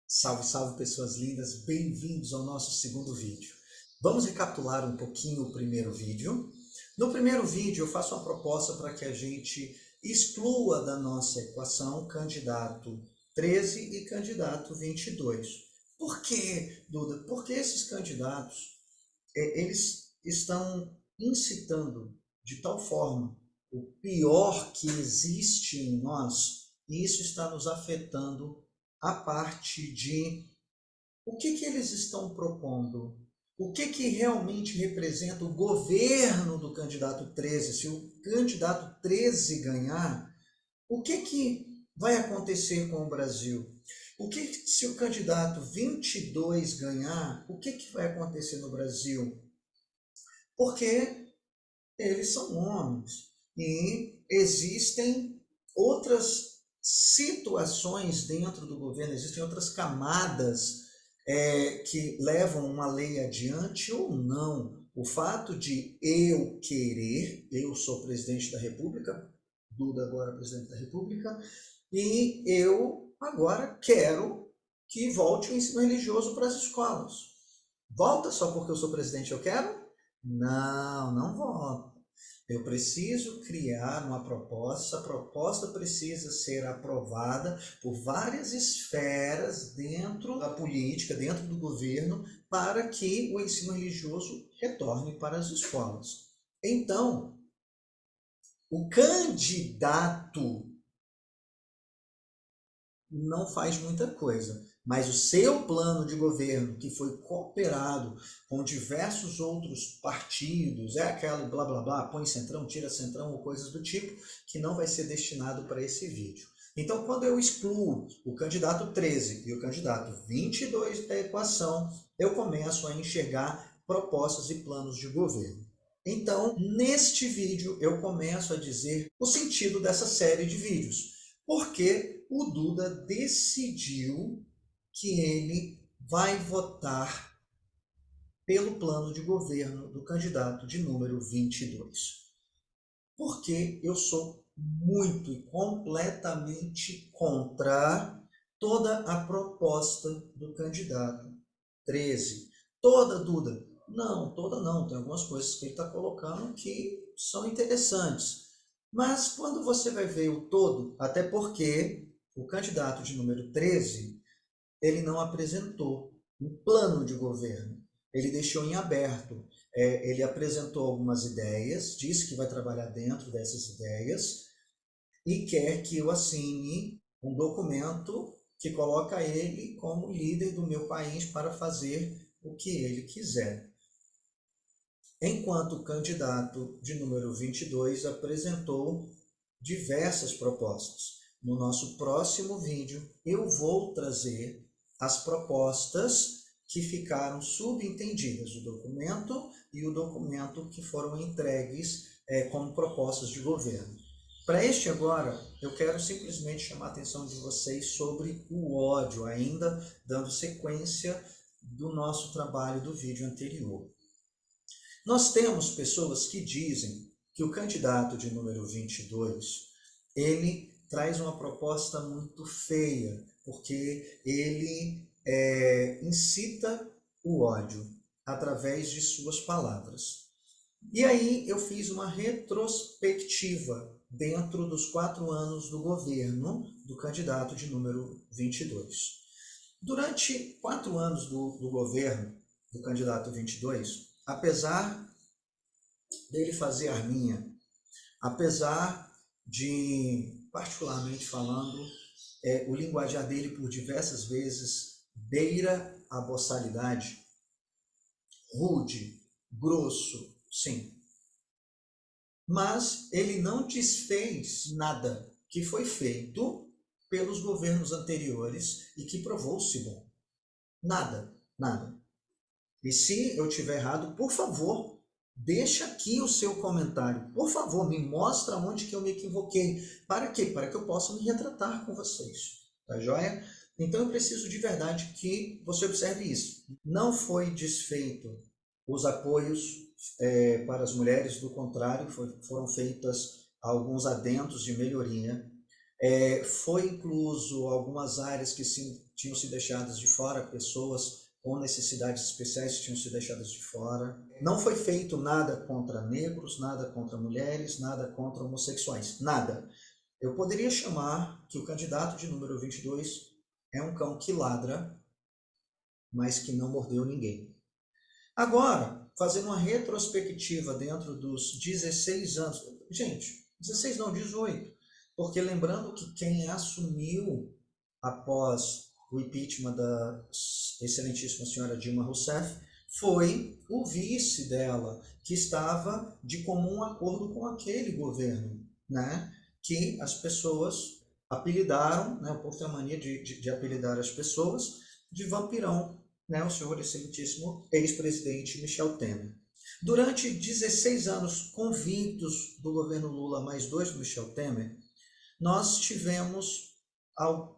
Salve, salve pessoas lindas, bem-vindos ao nosso segundo vídeo. Vamos recapitular um pouquinho o primeiro vídeo. No primeiro vídeo eu faço uma proposta para que a gente exclua da nossa equação candidato 13 e candidato 22. Por quê, Duda? Porque esses candidatos, eles estão incitando de tal forma o pior que existe em nós, e isso está nos afetando a parte de o que eles estão propondo, o que realmente representa o governo do candidato 13. Se o candidato 13 ganhar, o que vai acontecer com o Brasil? O que se o candidato 22 ganhar, o que vai acontecer no Brasil? Porque eles são homens e existem outras situações dentro do governo, existem outras camadas que levam uma lei adiante ou não. O fato de eu querer, eu sou presidente da República, Duda agora presidente da República, e eu agora quero que volte o ensino religioso para as escolas. Volta só porque eu sou presidente eu quero? Não, não volta. Eu preciso criar uma proposta, essa proposta precisa ser aprovada por várias esferas dentro da política, dentro do governo, para que o ensino religioso retorne para as escolas. Então, o candidato não faz muita coisa, mas o seu plano de governo, que foi cooperado com diversos outros partidos, é aquela blá blá blá, põe centrão, tira centrão ou coisas do tipo, que não vai ser destinado para esse vídeo. Então, quando eu excluo o candidato 13 e o candidato 22 da equação, eu começo a enxergar propostas e planos de governo. Então, neste vídeo, eu começo a dizer o sentido dessa série de vídeos. Porque o Duda decidiu que ele vai votar pelo plano de governo do candidato de número 22. Porque eu sou muito e completamente contra toda a proposta do candidato 13. Toda, Duda? Não, toda não. Tem algumas coisas que ele está colocando que são interessantes. Mas quando você vai ver o todo, até porque o candidato de número 13, ele não apresentou um plano de governo. Ele deixou em aberto. Ele apresentou algumas ideias, disse que vai trabalhar dentro dessas ideias e quer que eu assine um documento que coloca ele como líder do meu país para fazer o que ele quiser. Enquanto o candidato de número 22 apresentou diversas propostas. No nosso próximo vídeo, eu vou trazer as propostas que ficaram subentendidas, o documento e o documento que foram entregues como propostas de governo. Para este agora, eu quero simplesmente chamar a atenção de vocês sobre o ódio, ainda dando sequência do nosso trabalho do vídeo anterior. Nós temos pessoas que dizem que o candidato de número 22, ele traz uma proposta muito feia, porque ele incita o ódio através de suas palavras. E aí eu fiz uma retrospectiva dentro dos 4 anos do governo do candidato de número 22. Durante 4 anos do governo do candidato 22, apesar dele fazer arminha, apesar de, particularmente falando, o linguajar dele por diversas vezes beira a boçalidade, rude, grosso, sim. Mas ele não desfez nada que foi feito pelos governos anteriores e que provou-se bom. Nada, nada. E se eu tiver errado, por favor, deixa aqui o seu comentário. Por favor, me mostra onde que eu me equivoquei. Para quê? Para que eu possa me retratar com vocês. Tá joia? Então eu preciso de verdade que você observe isso. Não foi desfeito os apoios para as mulheres, do contrário, foram feitas alguns adendos de melhoria. Foi incluso algumas áreas que tinham sido deixadas de fora, pessoas com necessidades especiais tinham sido deixadas de fora. Não foi feito nada contra negros, nada contra mulheres, nada contra homossexuais, nada. Eu poderia chamar que o candidato de número 22 é um cão que ladra, mas que não mordeu ninguém. Agora, fazendo uma retrospectiva dentro dos 16 anos, gente, 16 não, 18, porque lembrando que quem assumiu após o impeachment da excelentíssima senhora Dilma Rousseff foi o vice dela, que estava de comum acordo com aquele governo, né? Que as pessoas apelidaram, né, por ter a mania de apelidar as pessoas, de vampirão, né, o senhor excelentíssimo ex-presidente Michel Temer. Durante 16 anos convictos do governo Lula, mais 2 do Michel Temer, nós tivemos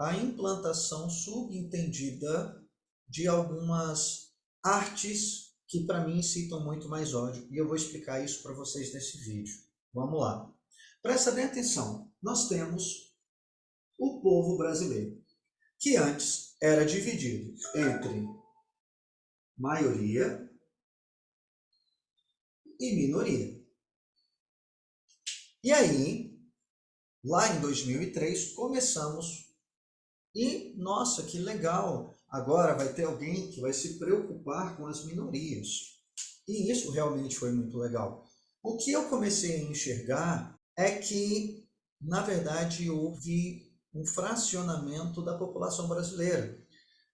a implantação subentendida de algumas artes que para mim incitam muito mais ódio, e eu vou explicar isso para vocês nesse vídeo. Vamos lá. Presta bem atenção. Nós temos o povo brasileiro, que antes era dividido entre maioria e minoria. E aí, lá em 2003, começamos e, nossa, que legal, agora vai ter alguém que vai se preocupar com as minorias. E isso realmente foi muito legal. O que eu comecei a enxergar é que, na verdade, houve um fracionamento da população brasileira,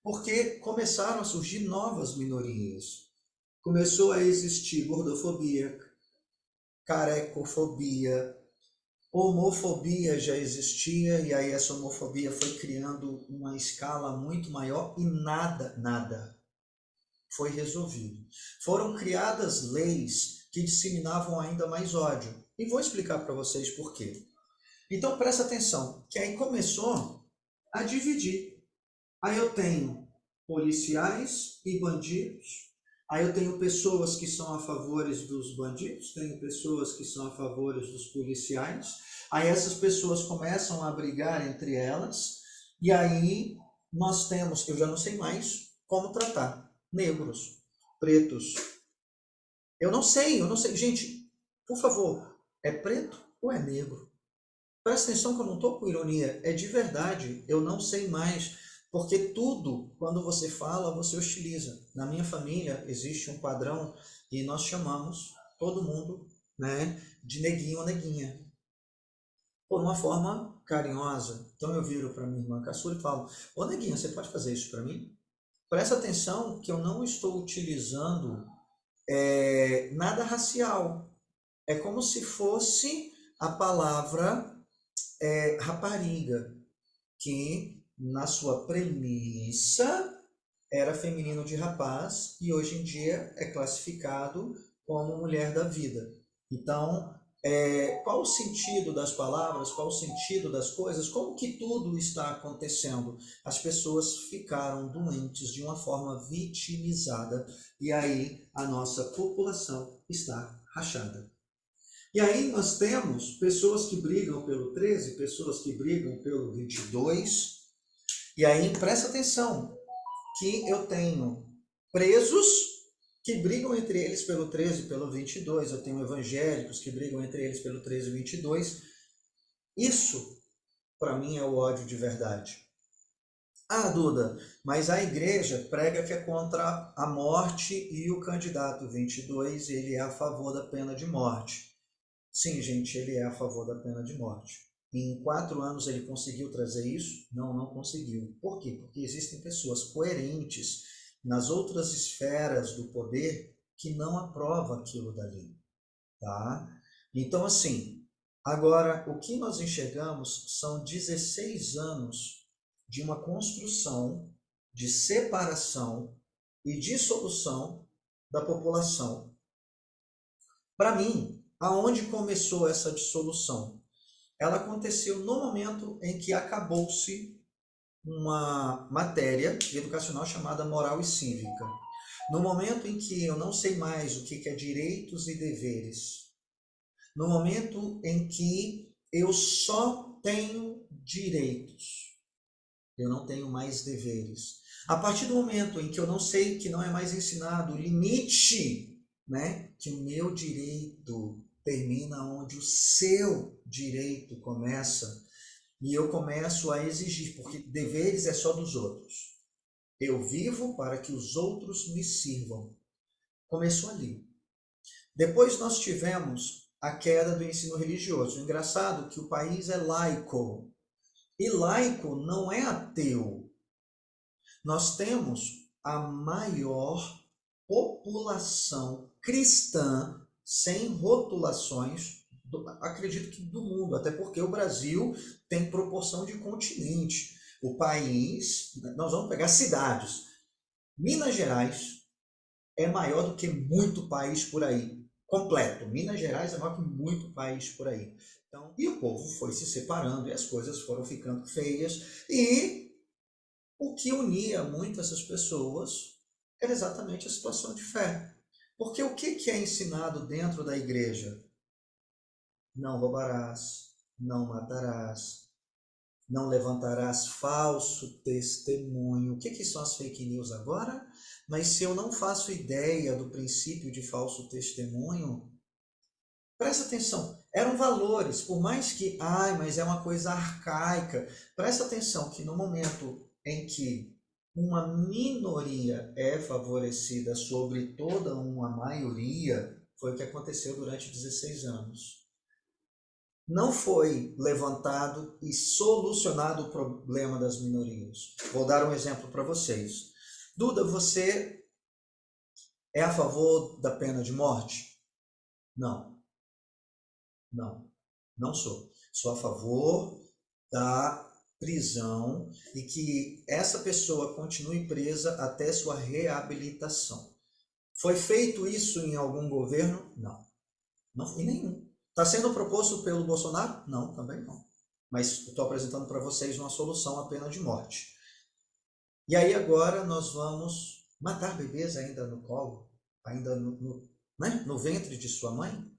porque começaram a surgir novas minorias. Começou a existir gordofobia, carecofobia, homofobia já existia, e aí essa homofobia foi criando uma escala muito maior e nada foi resolvido. Foram criadas leis que disseminavam ainda mais ódio. E vou explicar para vocês por quê. Então presta atenção, que aí começou a dividir. Aí eu tenho policiais e bandidos. Aí eu tenho pessoas que são a favores dos bandidos, tenho pessoas que são a favores dos policiais. Aí essas pessoas começam a brigar entre elas. E aí nós temos, eu já não sei mais como tratar negros, pretos. Eu não sei. Gente, por favor, é preto ou é negro? Presta atenção que eu não estou com ironia, é de verdade, eu não sei mais, porque tudo, quando você fala, você hostiliza. Na minha família existe um padrão e nós chamamos todo mundo, né, de neguinho ou neguinha, por uma forma carinhosa. Então eu viro para minha irmã caçula e falo: ô neguinha, você pode fazer isso para mim? Presta atenção que eu não estou utilizando nada racial. É como se fosse a palavra rapariga, que na sua premissa era feminino de rapaz e hoje em dia é classificado como mulher da vida. Então, qual o sentido das palavras, qual o sentido das coisas, como que tudo está acontecendo? As pessoas ficaram doentes de uma forma vitimizada e aí a nossa população está rachada. E aí nós temos pessoas que brigam pelo 13, pessoas que brigam pelo 22. E aí presta atenção que eu tenho presos que brigam entre eles pelo 13 e pelo 22. Eu tenho evangélicos que brigam entre eles pelo 13 e 22. Isso, para mim, é o ódio de verdade. Ah, Duda, mas a igreja prega que é contra a morte e o candidato 22, ele é a favor da pena de morte. Sim, gente, ele é a favor da pena de morte. Em 4 anos ele conseguiu trazer isso? Não, não conseguiu. Por quê? Porque existem pessoas coerentes nas outras esferas do poder que não aprovam aquilo dali, tá? Então, assim, agora, o que nós enxergamos são 16 anos de uma construção de separação e dissolução da população. Para mim, aonde começou essa dissolução? Ela aconteceu no momento em que acabou-se uma matéria educacional chamada moral e cívica. No momento em que eu não sei mais o que é direitos e deveres. No momento em que eu só tenho direitos, eu não tenho mais deveres. A partir do momento em que eu não sei, que não é mais ensinado o limite, né, que o meu direito termina onde o seu direito começa, e eu começo a exigir, porque deveres é só dos outros. Eu vivo para que os outros me sirvam. Começou ali. Depois nós tivemos a queda do ensino religioso. Engraçado que o país é laico. E laico não é ateu. Nós temos a maior população cristã, sem rotulações, acredito que do mundo, até porque o Brasil tem proporção de continente. O país, nós vamos pegar cidades. Minas Gerais é maior do que muito país por aí, completo. Minas Gerais é maior que muito país por aí. Então, e o povo foi se separando e as coisas foram ficando feias. E o que unia muito essas pessoas era exatamente a situação de fé. Porque o que é ensinado dentro da igreja? Não roubarás, não matarás, não levantarás falso testemunho. O que são as fake news agora? Mas se eu não faço ideia do princípio de falso testemunho, presta atenção, eram valores, por mais que, mas é uma coisa arcaica. Presta atenção que no momento em que uma minoria é favorecida sobre toda uma maioria, foi o que aconteceu durante 16 anos. Não foi levantado e solucionado o problema das minorias. Vou dar um exemplo para vocês. Duda, você é a favor da pena de morte? Não, não sou. Sou a favor da prisão e que essa pessoa continue presa até sua reabilitação. Foi feito isso em algum governo? Não, não foi nenhum. Está sendo proposto pelo Bolsonaro? Não, também não. Mas estou apresentando para vocês uma solução à pena de morte. E aí agora nós vamos matar bebês ainda no colo, ainda no ventre de sua mãe?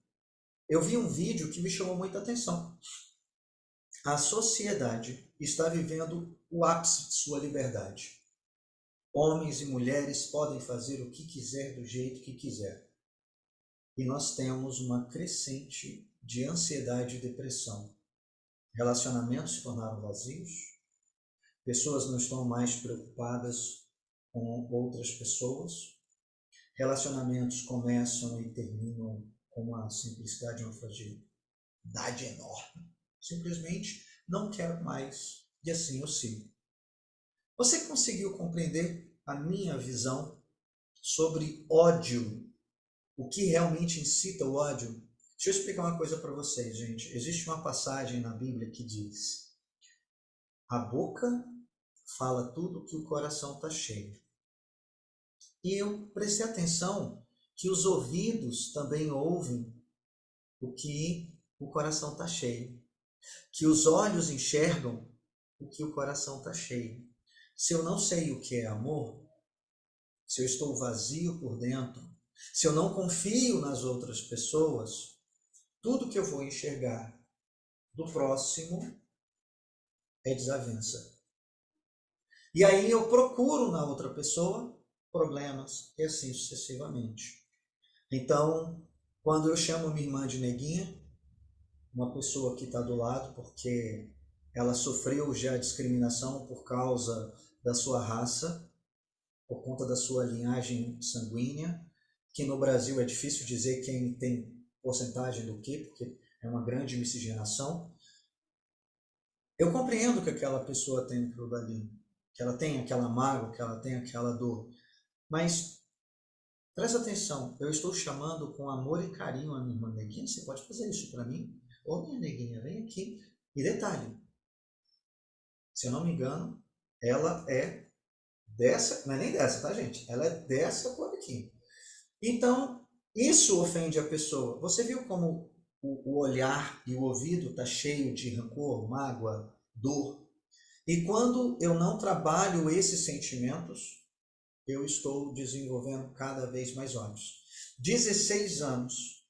Eu vi um vídeo que me chamou muita atenção. A sociedade está vivendo o ápice de sua liberdade. Homens e mulheres podem fazer o que quiser do jeito que quiser. E nós temos uma crescente de ansiedade e depressão. Relacionamentos se tornaram vazios. Pessoas não estão mais preocupadas com outras pessoas. Relacionamentos começam e terminam com uma simplicidade e uma fragilidade enorme. Simplesmente não quero mais e assim eu sigo. Você conseguiu compreender a minha visão sobre ódio? O que realmente incita o ódio? Deixa eu explicar uma coisa para vocês, gente. Existe uma passagem na Bíblia que diz: a boca fala tudo que o coração está cheio. E eu prestei atenção que os ouvidos também ouvem o que o coração está cheio. Que os olhos enxergam o que o coração está cheio. Se eu não sei o que é amor, se eu estou vazio por dentro, se eu não confio nas outras pessoas, tudo que eu vou enxergar do próximo é desavença. E aí eu procuro na outra pessoa problemas e assim sucessivamente. Então, quando eu chamo minha irmã de neguinha, uma pessoa que está do lado porque ela sofreu já discriminação por causa da sua raça, por conta da sua linhagem sanguínea, que no Brasil é difícil dizer quem tem porcentagem do quê, porque é uma grande miscigenação. Eu compreendo que aquela pessoa tem aquilo dali, que ela tem aquela mágoa, que ela tem aquela dor, mas presta atenção, eu estou chamando com amor e carinho a minha irmã neguinha, você pode fazer isso para mim? Ô minha neguinha, vem aqui. E detalhe, se eu não me engano, ela é dessa, não é nem dessa, tá gente? Ela é dessa cor aqui. Então, isso ofende a pessoa. Você viu como o olhar e o ouvido está cheio de rancor, mágoa, dor? E quando eu não trabalho esses sentimentos, eu estou desenvolvendo cada vez mais ódio. 16 anos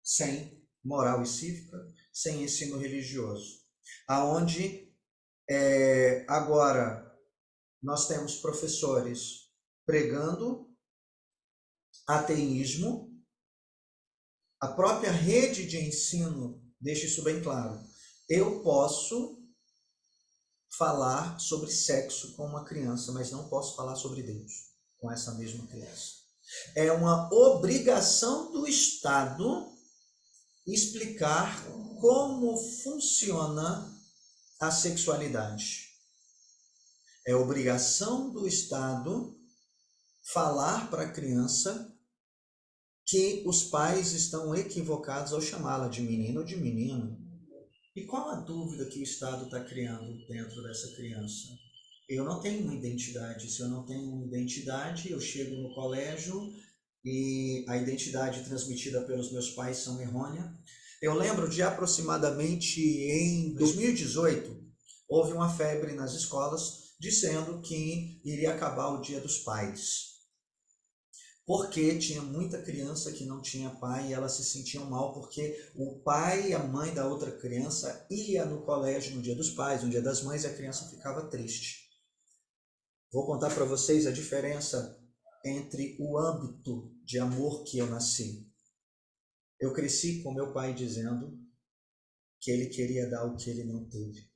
sem moral e cívica, sem ensino religioso, aonde Agora, nós temos professores pregando ateísmo, a própria rede de ensino deixa isso bem claro. Eu posso falar sobre sexo com uma criança, mas não posso falar sobre Deus com essa mesma criança. É uma obrigação do Estado explicar como funciona a sexualidade. É obrigação do Estado falar para a criança que os pais estão equivocados ao chamá-la de menino ou de menino. E qual a dúvida que o Estado está criando dentro dessa criança? Eu não tenho uma identidade. Se eu não tenho uma identidade, eu chego no colégio e a identidade transmitida pelos meus pais são errônea. Eu lembro de aproximadamente em 2018, houve uma febre nas escolas dizendo que iria acabar o Dia dos Pais. Porque tinha muita criança que não tinha pai e elas se sentiam mal porque o pai e a mãe da outra criança ia no colégio no Dia dos Pais, no Dia das Mães, e a criança ficava triste. Vou contar para vocês a diferença entre o âmbito de amor que eu nasci. Eu cresci com meu pai dizendo que ele queria dar o que ele não teve.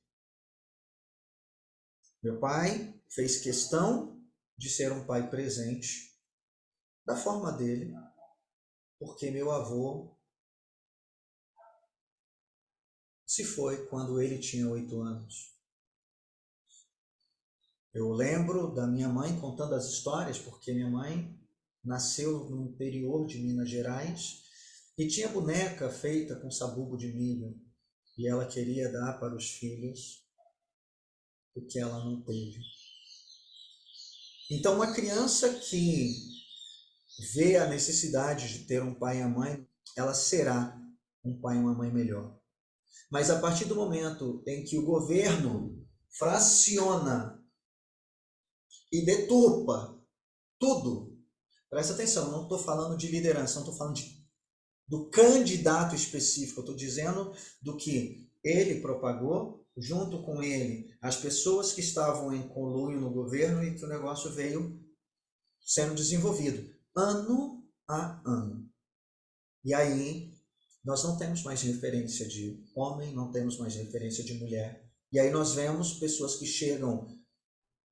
Meu pai fez questão de ser um pai presente, da forma dele, porque meu avô se foi quando ele tinha 8 anos. Eu lembro da minha mãe contando as histórias, porque minha mãe nasceu no interior de Minas Gerais e tinha boneca feita com sabugo de milho. E ela queria dar para os filhos o que ela não teve. Então, uma criança que vê a necessidade de ter um pai e uma mãe, ela será um pai e uma mãe melhor. Mas a partir do momento em que o governo fraciona e deturpa tudo, presta atenção, não estou falando de liderança, não estou falando do candidato específico, eu estou dizendo do que ele propagou, junto com ele, as pessoas que estavam em conluio no governo e que o negócio veio sendo desenvolvido, ano a ano. E aí, nós não temos mais referência de homem, não temos mais referência de mulher. E aí nós vemos pessoas que chegam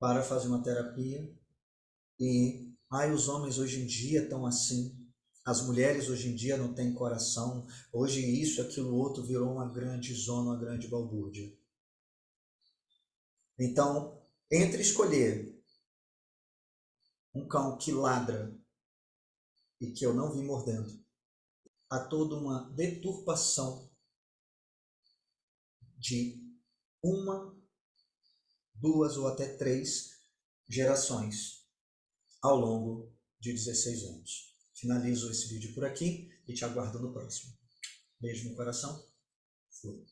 para fazer uma terapia e, os homens hoje em dia estão assim, as mulheres hoje em dia não têm coração, hoje isso, aquilo, outro virou uma grande zona, uma grande balbúrdia. Então, entre escolher um cão que ladra e que eu não vi mordendo, há toda uma deturpação de uma, 2 ou até 3 gerações ao longo de 16 anos. Finalizo esse vídeo por aqui e te aguardo no próximo. Beijo no coração. Fui.